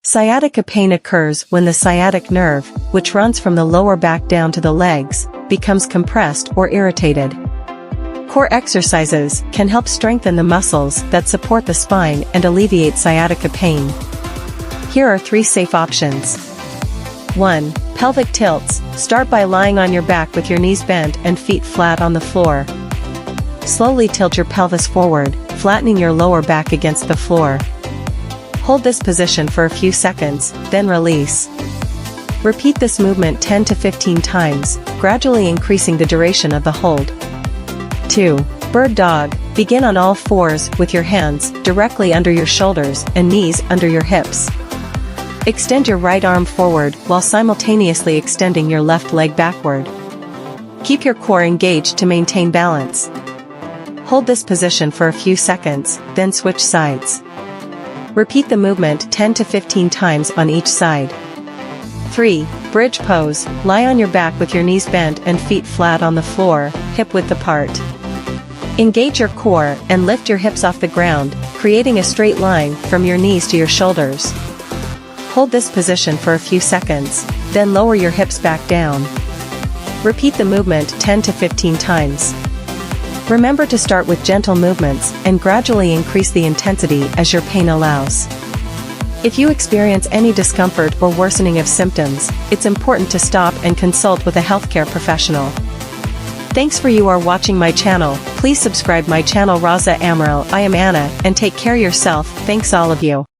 Sciatica pain occurs when the sciatic nerve, which runs from the lower back down to the legs, becomes compressed or irritated. Core exercises can help strengthen the muscles that support the spine and alleviate sciatica pain. Here are 3 safe options. 1. Pelvic tilts. Start by lying on your back with your knees bent and feet flat on the floor. Slowly tilt your pelvis forward, flattening your lower back against the floor. Hold this position for a few seconds, then release. Repeat this movement 10 to 15 times, gradually increasing the duration of the hold. 2. Bird dog. Begin on all fours with your hands directly under your shoulders and knees under your hips. Extend your right arm forward while simultaneously extending your left leg backward. Keep your core engaged to maintain balance. Hold this position for a few seconds, then switch sides. Repeat the movement 10 to 15 times on each side. 3. Bridge pose. Lie on your back with your knees bent and feet flat on the floor, hip-width apart. Engage your core and lift your hips off the ground, creating a straight line from your knees to your shoulders. Hold this position for a few seconds, then lower your hips back down. Repeat the movement 10 to 15 times. Remember to start with gentle movements and gradually increase the intensity as your pain allows. If you experience any discomfort or worsening of symptoms, it's important to stop and consult with a healthcare professional. Thanks for you are watching my channel. Please subscribe my channel Raza Amaral. I am Anna, and take care yourself. Thanks all of you.